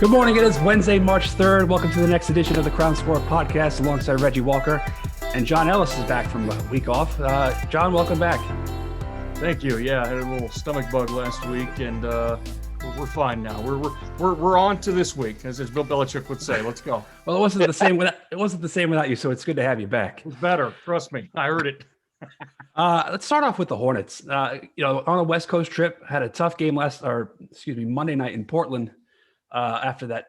Good morning. It is Wednesday, March 3rd. Welcome to the next edition of the Crown Score podcast alongside Reggie Walker. And John Ellis is back from a week off. John, welcome back. Thank you. Yeah, I had a little stomach bug last week, and we're fine now. We're on to this week, as Bill Belichick would say. Let's go. Well, it wasn't the same without you, so it's good to have you back. It's better. Trust me. I heard it. Let's start off with the Hornets. On a West Coast trip, had a tough game Monday night in Portland. After that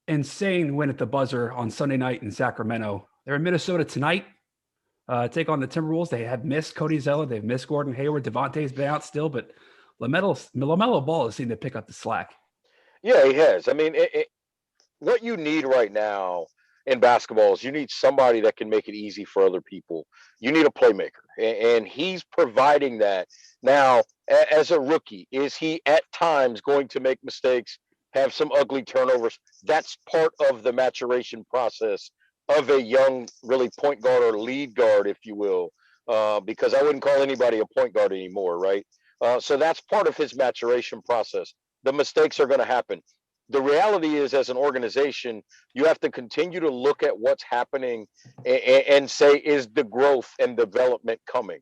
insane win at the buzzer on Sunday night in Sacramento. They're in Minnesota tonight. Take on the Timberwolves. They have missed Cody Zeller. They've missed Gordon Hayward. Devontae's been out still, but LaMelo Ball has seemed to pick up the slack. Yeah, he has. I mean, what you need right now in basketball is you need somebody that can make it easy for other people. You need a playmaker, and he's providing that. Now, as a rookie, is he at times going to make mistakes, have some ugly turnovers? That's part of the maturation process of a young, really point guard or lead guard, if you will, because I wouldn't call anybody a point guard anymore, right? So that's part of his maturation process. The mistakes are going to happen. The reality is, as an organization, you have to continue to look at what's happening and say, is the growth and development coming?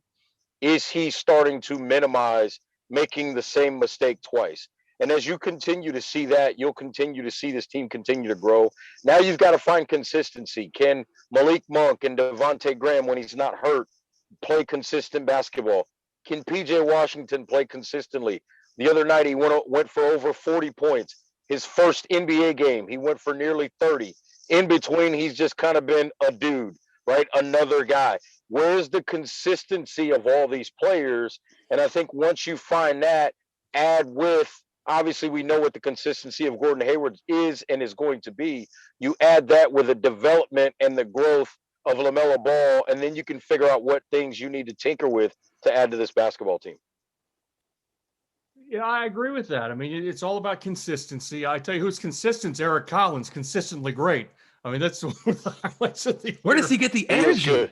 Is he starting to minimize making the same mistake twice? And as you continue to see that, you'll continue to see this team continue to grow. Now you've got to find consistency. Can Malik Monk and Devontae Graham, when he's not hurt, play consistent basketball? Can PJ Washington play consistently? The other night he went for over 40 points. His first NBA game, he went for nearly 30. In between, he's just kind of been a dude, right? Another guy. Where's the consistency of all these players? And I think once you find that, add with, obviously, we know what the consistency of Gordon Hayward is and is going to be. You add that with the development and the growth of LaMelo Ball, and then you can figure out what things you need to tinker with to add to this basketball team. Yeah, I agree with that. I mean, it's all about consistency. I tell you who's consistent, Eric Collins, consistently great. I mean, that's one of the highlights of the year. Where does he get the energy?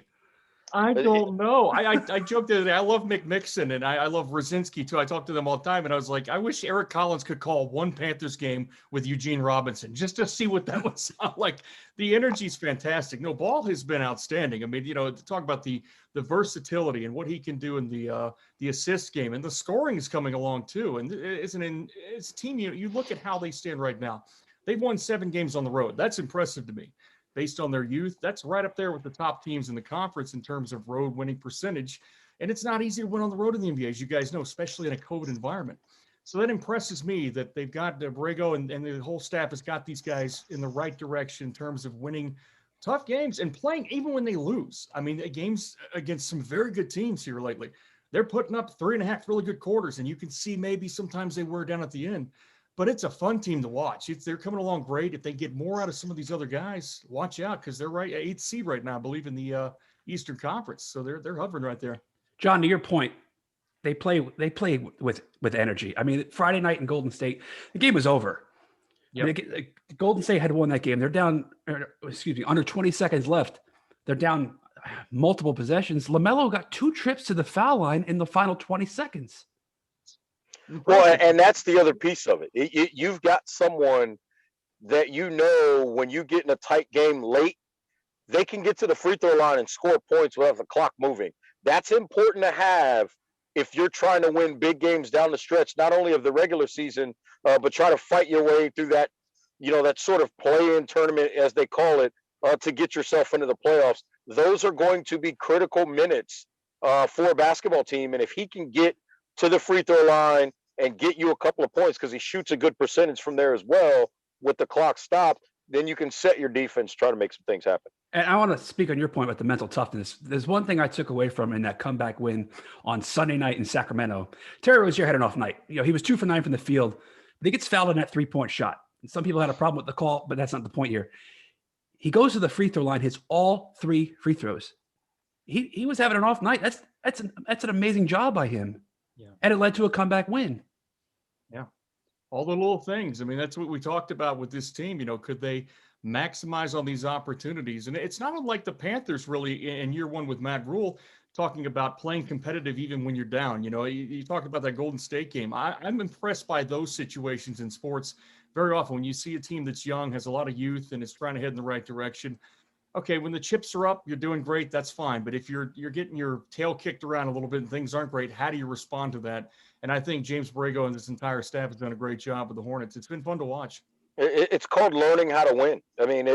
I don't know. I joked the other day. I love Mick Mixon and I love Rosinski too. I talk to them all the time, and I was like, I wish Eric Collins could call one Panthers game with Eugene Robinson just to see what that would sound like. The energy's fantastic. No, Ball has been outstanding. I mean, to talk about the versatility and what he can do in the assist game, and the scoring is coming along too. And it's a team. You look at how they stand right now. They've won 7 games on the road. That's impressive to me. Based on their youth, that's right up there with the top teams in the conference in terms of road winning percentage. And it's not easy to win on the road in the NBA, as you guys know, especially in a COVID environment. So that impresses me that they've got Borrego and the whole staff has got these guys in the right direction in terms of winning tough games and playing even when they lose. I mean, games against some very good teams here lately. They're putting up 3.5 really good quarters, and you can see maybe sometimes they wear down at the end. But it's a fun team to watch. They're coming along great. If they get more out of some of these other guys, watch out, because they're right at 8th seed right now, I believe, in the Eastern Conference. So they're hovering right there. John, to your point, they play with energy. I mean, Friday night in Golden State, the game was over. Yep. I mean, Golden State had won that game. They're down, under 20 seconds left. They're down multiple possessions. LaMelo got 2 trips to the foul line in the final 20 seconds. Well, and that's the other piece of it. You've got someone that when you get in a tight game late, they can get to the free throw line and score points without the clock moving. That's important to have if you're trying to win big games down the stretch, not only of the regular season, but try to fight your way through that, that sort of play-in tournament, as they call it, to get yourself into the playoffs. Those are going to be critical minutes for a basketball team. And if he can get to the free throw line and get you a couple of points, because he shoots a good percentage from there as well with the clock stopped, then you can set your defense, try to make some things happen. And I want to speak on your point about the mental toughness. There's one thing I took away from in that comeback win on Sunday night in Sacramento. Terry Rozier had an off night. He was 2 for 9 from the field, but he gets fouled on that 3-point shot. And some people had a problem with the call, but that's not the point here. He goes to the free throw line, hits all 3 free throws. He was having an off night. That's an amazing job by him. Yeah. And it led to a comeback win. Yeah. All the little things. I mean, that's what we talked about with this team. Could they maximize on these opportunities? And it's not unlike the Panthers really in year 1 with Matt Rule, talking about playing competitive even when you're down. You talked about that Golden State game. I'm impressed by those situations in sports very often when you see a team that's young, has a lot of youth, and is trying to head in the right direction, okay, when the chips are up, you're doing great, that's fine. But if you're getting your tail kicked around a little bit and things aren't great, how do you respond to that? And I think James Borrego and this entire staff has done a great job with the Hornets. It's been fun to watch. It's called learning how to win. I mean,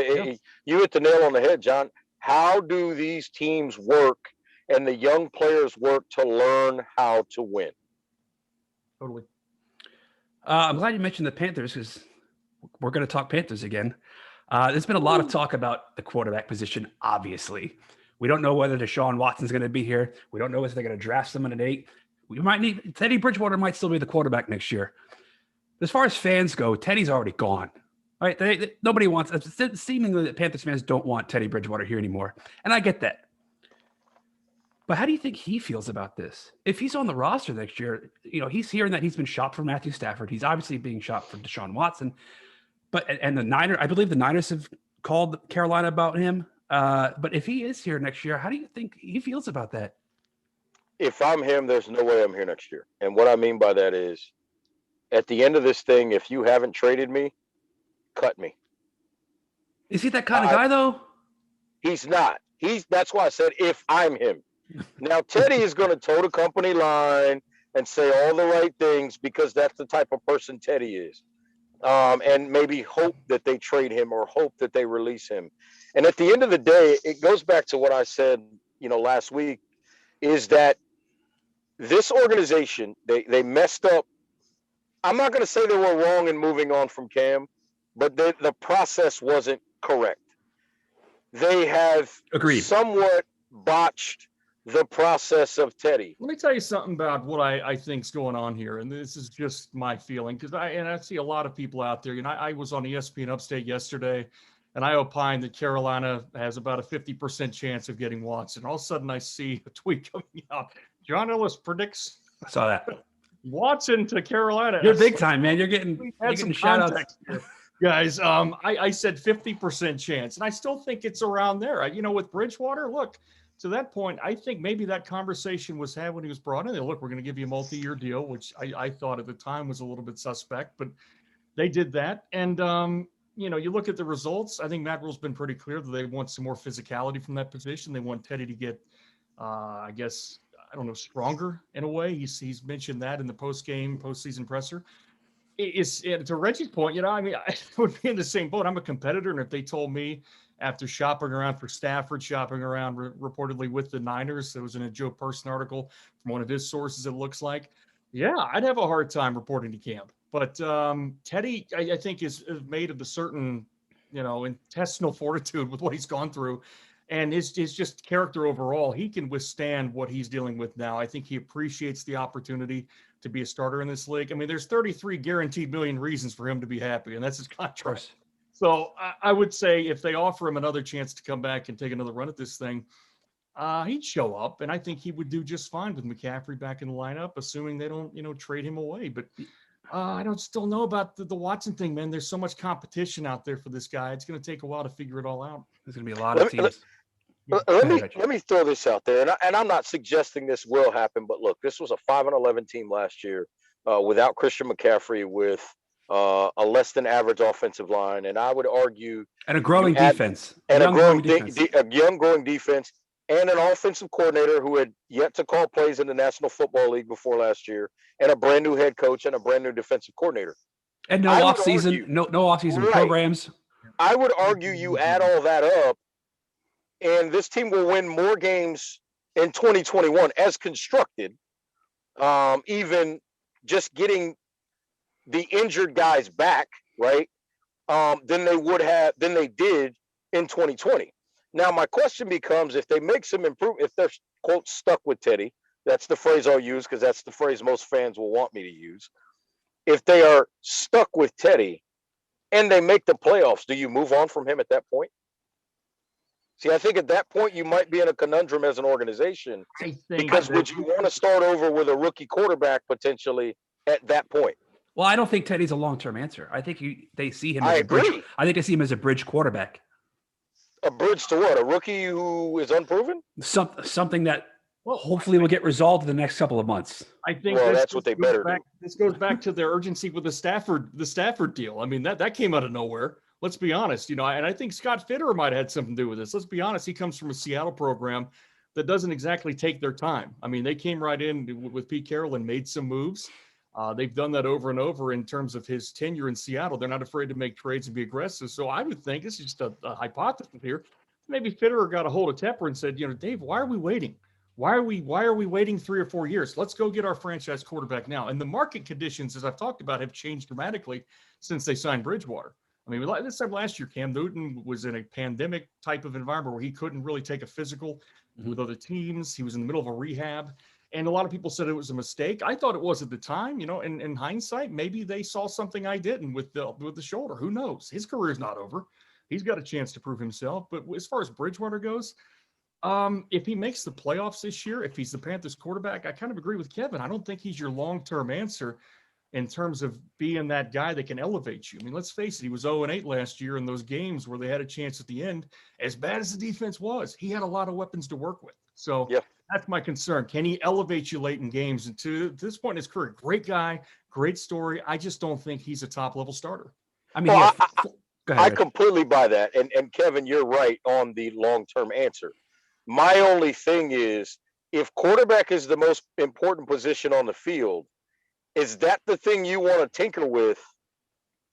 you hit the nail on the head, John. How do these teams work and the young players work to learn how to win? Totally. I'm glad you mentioned the Panthers because we're going to talk Panthers again. There's been a lot of talk about the quarterback position, obviously. We don't know whether Deshaun Watson's going to be here. We don't know whether they're going to draft someone at 8. We might need Teddy Bridgewater might still be the quarterback next year. As far as fans go, Teddy's already gone. All right, nobody wants. Seemingly, the Panthers fans don't want Teddy Bridgewater here anymore, and I get that. But how do you think he feels about this? If he's on the roster next year, he's hearing that he's been shopped for Matthew Stafford. He's obviously being shopped for Deshaun Watson. And the Niners, I believe the Niners have called Carolina about him. But if he is here next year, how do you think he feels about that? If I'm him, there's no way I'm here next year. And what I mean by that is, at the end of this thing, if you haven't traded me, cut me. Is he that kind of guy, though? He's not. That's why I said if I'm him. Now, Teddy is going to toe the company line and say all the right things because that's the type of person Teddy is. And maybe hope that they trade him or hope that they release him. And at the end of the day, it goes back to what I said, last week, is that this organization, they messed up. I'm not going to say they were wrong in moving on from Cam, but the process wasn't correct. They have somewhat botched the process of Teddy. Let me tell you something about what I think's going on here, and this is just my feeling because I see a lot of people out there. I was on ESPN Upstate yesterday, and I opined that Carolina has about a 50% chance of getting Watson. All of a sudden, I see a tweet coming out. John Ellis predicts. I saw that. Watson to Carolina. You're big time, man. You're getting shout outs. Guys, I said 50% chance, and I still think it's around there. With Bridgewater, look, to that point, I think maybe that conversation was had when he was brought in. Look, we're going to give you a multi-year deal, which I thought at the time was a little bit suspect, but they did that. And, you look at the results. I think Matt Rule's been pretty clear that they want some more physicality from that position. They want Teddy to get, stronger in a way. He's mentioned that in the postseason presser. To Reggie's point, I would be in the same boat. I'm a competitor, and if they told me after shopping around for Stafford, shopping around reportedly with the Niners, there was in a Joe Person article from one of his sources, it looks like, yeah, I'd have a hard time reporting to camp. But Teddy, I think, is made of a certain, intestinal fortitude with what he's gone through. And his just character overall, he can withstand what he's dealing with now. I think he appreciates the opportunity to be a starter in this league. I mean, there's 33 guaranteed million reasons for him to be happy, and that's his contract. So I would say if they offer him another chance to come back and take another run at this thing, he'd show up, and I think he would do just fine with McCaffrey back in the lineup, assuming they don't, trade him away. But I don't still know about the Watson thing, man. There's so much competition out there for this guy. It's going to take a while to figure it all out. There's going to be a lot of teams. Let me throw this out there, and I'm not suggesting this will happen, but look, this was a 5-11 team last year without Christian McCaffrey, with a less than average offensive line, and I would argue, and a growing defense, a young growing defense, and an offensive coordinator who had yet to call plays in the National Football League before last year, and a brand new head coach and a brand new defensive coordinator, and no offseason, no offseason programs. I would argue you add all that up, and this team will win more games in 2021 as constructed, even just getting the injured guys back, right, than they did in 2020. Now, my question becomes, if they make some improvement, if they're, quote, stuck with Teddy, that's the phrase I'll use because that's the phrase most fans will want me to use. If they are stuck with Teddy and they make the playoffs, do you move on from him at that point? See, I think at that point you might be in a conundrum as an organization, because would you want to start over with a rookie quarterback potentially at that point? Well, I don't think Teddy's a long-term answer. I think they see him. I agree. I think they see him as a bridge quarterback. A bridge to what? A rookie who is unproven? Something that Well, hopefully will get resolved in the next couple of months. I think that's what they better do. This goes back to their urgency with the Stafford deal. I mean, that came out of nowhere. Let's be honest, and I think Scott Fitterer might have had something to do with this. Let's be honest. He comes from a Seattle program that doesn't exactly take their time. I mean, they came right in with Pete Carroll and made some moves. They've done that over and over in terms of his tenure in Seattle. They're not afraid to make trades and be aggressive. So I would think, this is just a hypothesis here, maybe Fitterer got a hold of Tepper and said, Dave, why are we waiting? Why are we waiting 3 or 4 years? Let's go get our franchise quarterback now. And the market conditions, as I've talked about, have changed dramatically since they signed Bridgewater. I mean, this time last year, Cam Newton was in a pandemic type of environment where he couldn't really take a physical with other teams. He was in the middle of a rehab. And a lot of people said it was a mistake. I thought it was at the time. In hindsight, maybe they saw something I didn't with the shoulder. Who knows? His career's not over. He's got a chance to prove himself. But as far as Bridgewater goes, if he makes the playoffs this year, if he's the Panthers quarterback, I kind of agree with Kevin. I don't think he's your long-term answer in terms of being that guy that can elevate you. I mean, let's face it, he was 0-8 last year in those games where they had a chance at the end. As bad as the defense was, he had a lot of weapons to work with. So that's my concern. Can he elevate you late in games? And to this point in his career, great guy, great story. I just don't think he's a top-level starter. I mean, I completely buy that. And Kevin, you're right on the long-term answer. My only thing is, if quarterback is the most important position on the field, is that the thing you want to tinker with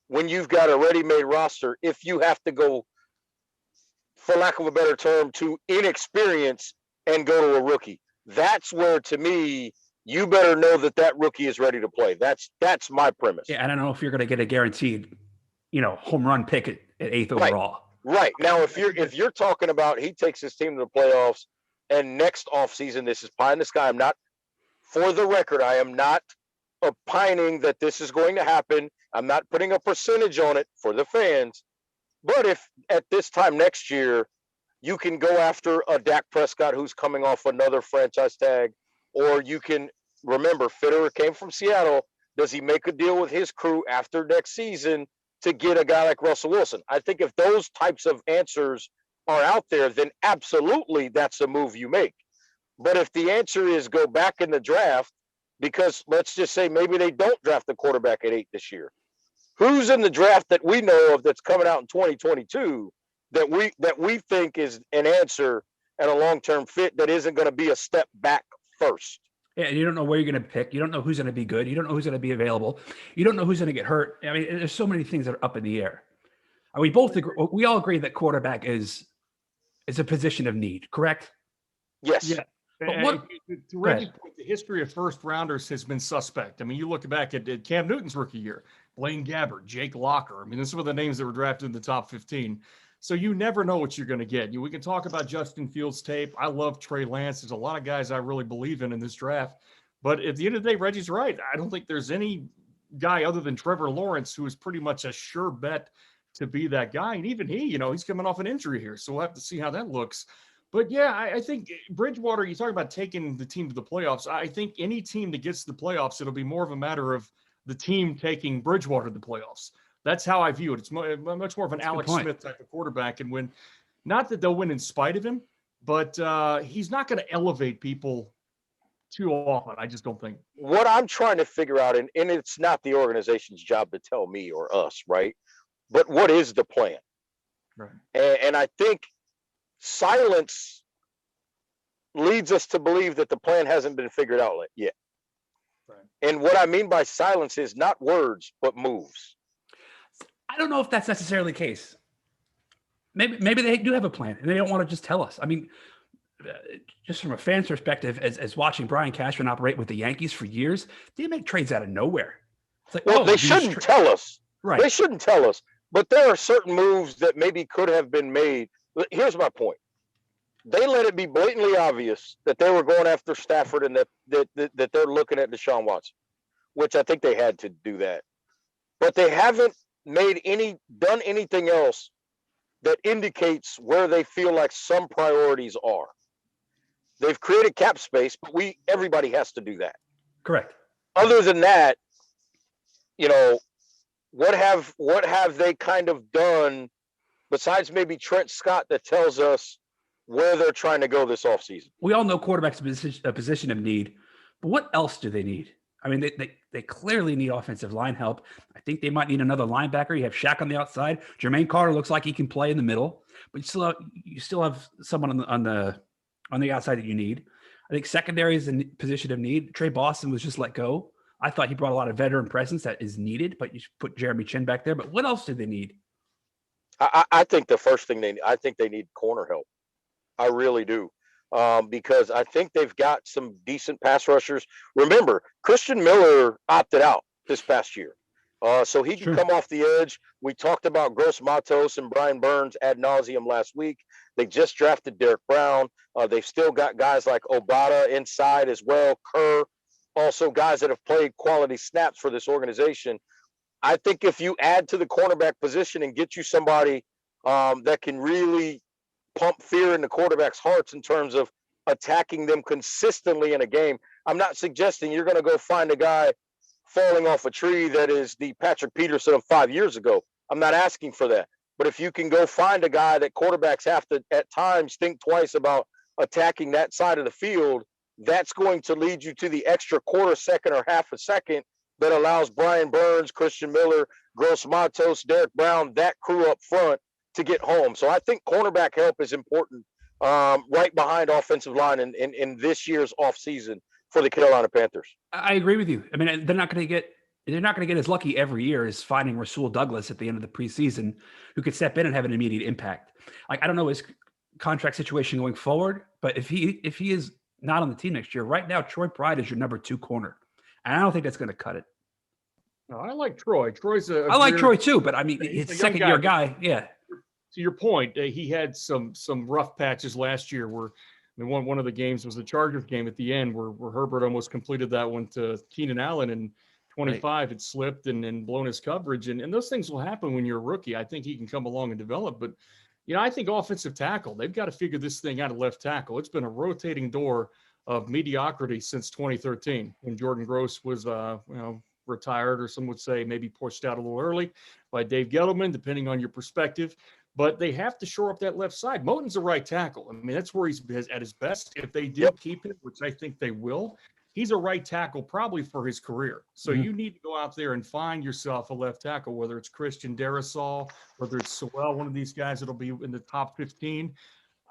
when you've got a ready-made roster if you have to go, for lack of a better term, to inexperience and go to a rookie? That's where, to me, you better know that rookie is ready to play. That's my premise. Yeah, I don't know if you're going to get a guaranteed, home run pick at 8th overall. Right. Now, if you're talking about he takes his team to the playoffs and next offseason, this is pie in the sky. I'm not, for the record, I am not opining that this is going to happen. I'm not putting a percentage on it for the fans. But if at this time next year, you can go after a Dak Prescott who's coming off another franchise tag, or you can remember Fitterer came from Seattle. Does he make a deal with his crew after next season to get a guy like Russell Wilson? I think if those types of answers are out there, then absolutely that's a move you make. But if the answer is go back in the draft, because let's just say maybe they don't draft the quarterback at 8 this year, who's in the draft that we know of that's coming out in 2022 that we think is an answer and a long-term fit that isn't going to be a step back first? Yeah, you don't know where you're going to pick. You don't know who's going to be good. You don't know who's going to be available. You don't know who's going to get hurt. I mean, there's so many things that are up in the air. And we all agree that quarterback is a position of need, correct? Yes. Yeah. To Reggie's point, the history of first rounders has been suspect. I mean, you look back at Cam Newton's rookie year, Blaine Gabbert, Jake Locker. I mean, this is some of the names that were drafted in the top 15. So you never know what you're going to get. We can talk about Justin Fields' tape. I love Trey Lance. There's a lot of guys I really believe in this draft. But at the end of the day, Reggie's right. I don't think there's any guy other than Trevor Lawrence who is pretty much a sure bet to be that guy. And even he's coming off an injury here. So we'll have to see how that looks. But yeah, I think Bridgewater, you talk about taking the team to the playoffs. I think any team that gets to the playoffs, it'll be more of a matter of the team taking Bridgewater to the playoffs. That's how I view it. It's much more of an Alex Smith type of quarterback. And when, not that they'll win in spite of him, but he's not going to elevate people too often. I just don't think. What I'm trying to figure out, and it's not the organization's job to tell me or us, right? But what is the plan? Right. And I think silence leads us to believe that the plan hasn't been figured out yet. Right. And what I mean by silence is not words, but moves. I don't know if that's necessarily the case. Maybe they do have a plan and they don't want to just tell us. I mean, just from a fan's perspective, as watching Brian Cashman operate with the Yankees for years, they make trades out of nowhere. It's like, well, they shouldn't tell us. Right. They shouldn't tell us. But there are certain moves that maybe could have been made. Here's my point. They let it be blatantly obvious that they were going after Stafford and that they're looking at Deshaun Watson, which I think they had to do that. But they haven't done anything else that indicates where they feel like some priorities are. They've created cap space, but everybody has to do that. Correct. Other than that, what have they kind of done besides maybe Trent Scott that tells us where they're trying to go this offseason. We all know quarterback's a position of need, but what else do they need? I mean, they clearly need offensive line help. I think they might need another linebacker. You have Shaq on the outside. Jermaine Carter looks like he can play in the middle, but you still have someone on the outside that you need. I think secondary is a position of need. Trey Boston was just let go. I thought he brought a lot of veteran presence that is needed, but you should put Jeremy Chin back there. But what else do they need? I think the first thing I think they need corner help. I really do. Because I think they've got some decent pass rushers. Remember, Christian Miller opted out this past year. So he can come off the edge. We talked about Gross Matos and Brian Burns ad nauseum last week. They just drafted Derek Brown. They've still got guys like Obata inside as well, Kerr, also guys that have played quality snaps for this organization. I think if you add to the cornerback position and get you somebody that can really pump fear in the quarterback's hearts in terms of attacking them consistently in a game. I'm not suggesting you're going to go find a guy falling off a tree that is the Patrick Peterson of 5 years ago. I'm not asking for that. But if you can go find a guy that quarterbacks have to at times think twice about attacking that side of the field, that's going to lead you to the extra quarter second or half a second that allows Brian Burns, Christian Miller, Gross Matos, Derek Brown, that crew up front to get home. So I think cornerback help is important right behind offensive line in this year's offseason for the Carolina Panthers. I agree with you. I mean, they're not going to get as lucky every year as finding Rasul Douglas at the end of the preseason who could step in and have an immediate impact. Like, I don't know his contract situation going forward, but if he is not on the team next year, right now, Troy Pride is your number 2 corner. And I don't think that's going to cut it. No, I like Troy. I like Troy too, but I mean, he's a second-year guy. Yeah. To your point, he had some rough patches last year where one of the games was the Chargers game at the end where Herbert almost completed that one to Keenan Allen and 25 had slipped and blown his coverage. And those things will happen when you're a rookie. I think he can come along and develop. But, I think offensive tackle, they've got to figure this thing out at left tackle. It's been a rotating door of mediocrity since 2013 when Jordan Gross was, retired, or some would say maybe pushed out a little early by Dave Gettleman, depending on your perspective. But they have to shore up that left side. Moton's a right tackle. I mean, that's where he's at his best. If they did keep him, which I think they will, he's a right tackle probably for his career. So you need to go out there and find yourself a left tackle, whether it's Christian Darrisaw, whether it's Sewell, one of these guys that'll be in the top 15.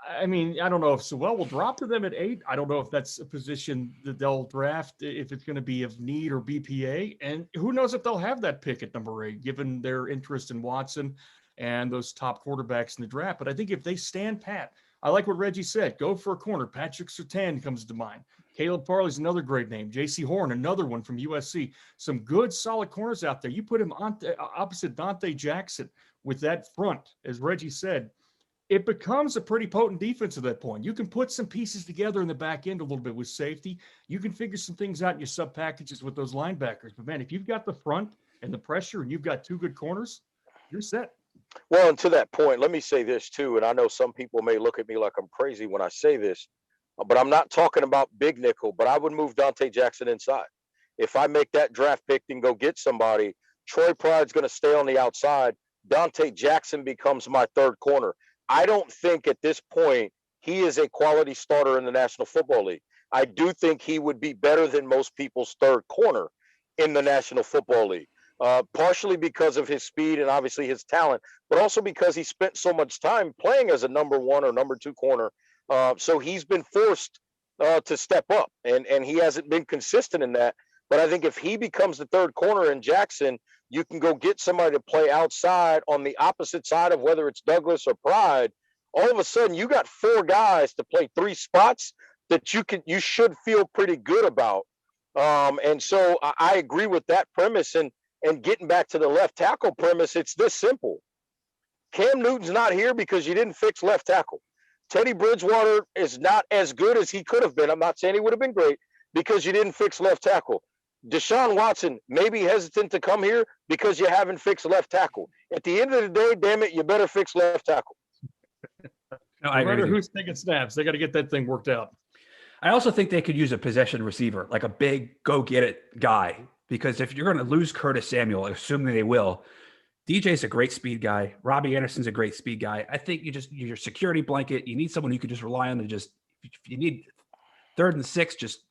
I mean, I don't know if Sewell will drop to them at 8. I don't know if that's a position that they'll draft, if it's going to be of need or BPA. And who knows if they'll have that pick at number 8, given their interest in Watson and those top quarterbacks in the draft. But I think if they stand pat, I like what Reggie said, go for a corner. Patrick Surtain comes to mind. Caleb Farley's another great name. J.C. Horn, another one from USC. Some good, solid corners out there. You put him on opposite Dante Jackson with that front, as Reggie said, it becomes a pretty potent defense at that point. You can put some pieces together in the back end a little bit with safety. You can figure some things out in your sub packages with those linebackers. But, man, if you've got the front and the pressure and you've got 2 good corners, you're set. Well, and to that point, let me say this too, and I know some people may look at me like I'm crazy when I say this, but I'm not talking about big nickel, but I would move Dante Jackson inside. If I make that draft pick and go get somebody, Troy Pride's going to stay on the outside. Dante Jackson becomes my 3rd corner. I don't think at this point he is a quality starter in the National Football League. I do think he would be better than most people's 3rd corner in the National Football League. Partially because of his speed and obviously his talent, but also because he spent so much time playing as a number 1 or number 2 corner. So he's been forced to step up, and he hasn't been consistent in that. But I think if he becomes the 3rd corner in Jackson, you can go get somebody to play outside on the opposite side of whether it's Douglas or Pride. All of a sudden, you got 4 guys to play 3 spots that you should feel pretty good about. And so I agree with that premise. And getting back to the left tackle premise, it's this simple. Cam Newton's not here because you didn't fix left tackle. Teddy Bridgewater is not as good as he could have been. I'm not saying he would have been great because you didn't fix left tackle. Deshaun Watson may be hesitant to come here because you haven't fixed left tackle. At the end of the day, damn it, you better fix left tackle. No matter who's taking snaps, they got to get that thing worked out. I also think they could use a possession receiver, like a big go-get-it guy, because if you're going to lose Curtis Samuel, assuming they will, DJ's a great speed guy. Robbie Anderson's a great speed guy. I think your security blanket. You need someone you can just rely on to just, if you need 3rd and 6, just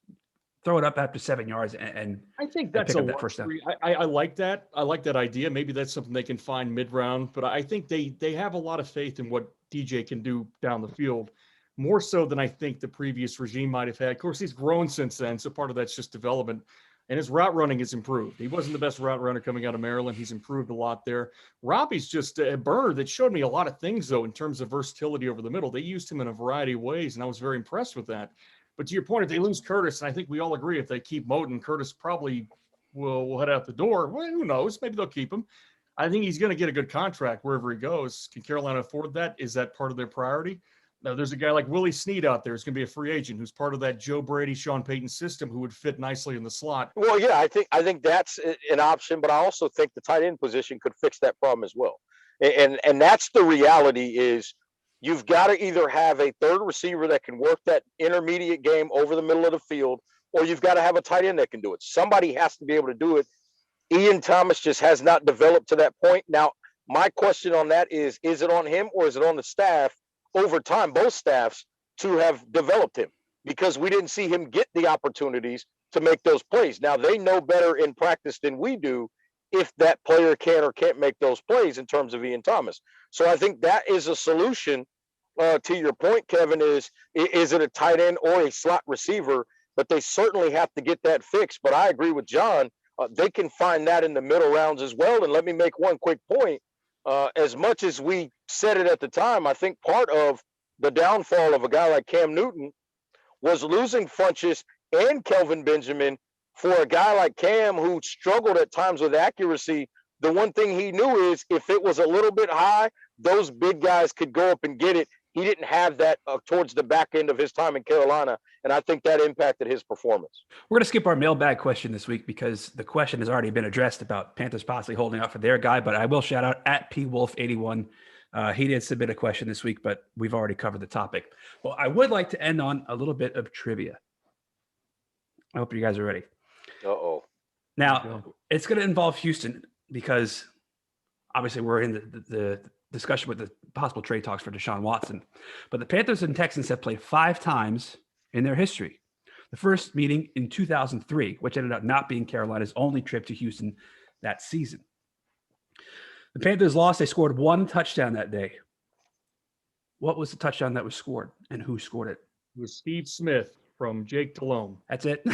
throw it up after 7 yards and I think that's that first down. I like that. I like that idea. Maybe that's something they can find mid-round, but I think they have a lot of faith in what DJ can do down the field, more so than I think the previous regime might have had. Of course, he's grown since then, so part of that's just development. And his route running has improved. He wasn't the best route runner coming out of Maryland. He's improved a lot there. Robbie's just a burner that showed me a lot of things, though, in terms of versatility over the middle. They used him in a variety of ways, and I was very impressed with that. But to your point, if they lose Curtis, and I think we all agree if they keep Moten, Curtis probably will head out the door. Well, who knows? Maybe they'll keep him. I think he's going to get a good contract wherever he goes. Can Carolina afford that? Is that part of their priority? Now, there's a guy like Willie Snead out there who's going to be a free agent who's part of that Joe Brady, Sean Payton system who would fit nicely in the slot. Well, yeah, I think that's an option, but I also think the tight end position could fix that problem as well. And that's the reality is you've got to either have a third receiver that can work that intermediate game over the middle of the field, or you've got to have a tight end that can do it. Somebody has to be able to do it. Ian Thomas just has not developed to that point. Now, my question on that is it on him or is it on the staff over time, both staffs, to have developed him? Because we didn't see him get the opportunities to make those plays. Now, they know better in practice than we do if that player can or can't make those plays in terms of Ian Thomas. So I think that is a solution. To your point, Kevin, is it a tight end or a slot receiver? But they certainly have to get that fixed. But I agree with John. They can find that in the middle rounds as well. And let me make one quick point. As much as we said it at the time, I think part of the downfall of a guy like Cam Newton was losing Funchess and Kelvin Benjamin. For a guy like Cam who struggled at times with accuracy, the one thing he knew is if it was a little bit high, those big guys could go up and get it. He didn't have that towards the back end of his time in Carolina, and I think that impacted his performance. We're going to skip our mailbag question this week because the question has already been addressed about Panthers possibly holding out for their guy, but I will shout out at PWolf81. He did submit a question this week, but we've already covered the topic. Well, I would like to end on a little bit of trivia. I hope you guys are ready. Uh-oh. Now, it's going to involve Houston because obviously we're in the discussion with the possible trade talks for Deshaun Watson. But the Panthers and Texans have played 5 times in their history. The first meeting in 2003, which ended up not being Carolina's only trip to Houston that season. The Panthers lost. They scored 1 touchdown that day. What was the touchdown that was scored and who scored it? It was Steve Smith from Jake Delhomme. That's it.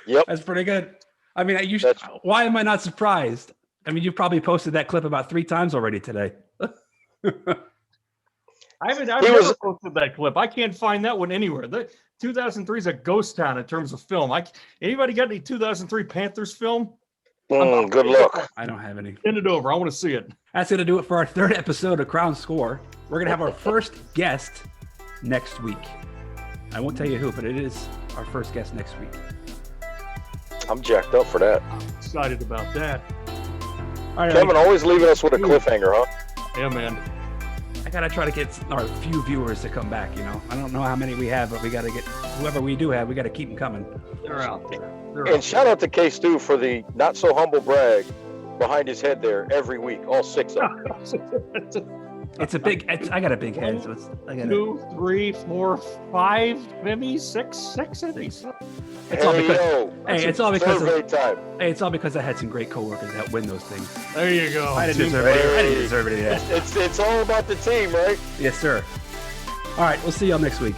Yep. That's pretty good. I mean, why am I not surprised? I mean, you've probably posted that clip about 3 times already today. I've never posted that clip. I can't find that one anywhere. The 2003 is a ghost town in terms of film. Anybody got any 2003 Panthers film? Good luck. I don't have any. Send it over. I want to see it. That's going to do it for our 3rd episode of Crown Score. We're going to have our first guest next week. I won't tell you who, but it is our first guest next week. I'm jacked up for that. I'm excited about that. All right, Kevin, always leaving us with a cliffhanger, huh? Yeah, man. I got to try to get our few viewers to come back, you know. I don't know how many we have, but we got to get whoever we do have, we got to keep them coming. They're out there. And shout out to K-Stu for the not so humble brag behind his head there every week, all 6 of them. It's a big. I got a big head, so I got 2, 3, 4, 5, maybe 6 of these. It's all because. Hey, it's all because. It's all because I had some great coworkers that win those things. There you go. I didn't deserve it. Yeah. It's all about the team, right? Yes, sir. All right, we'll see y'all next week.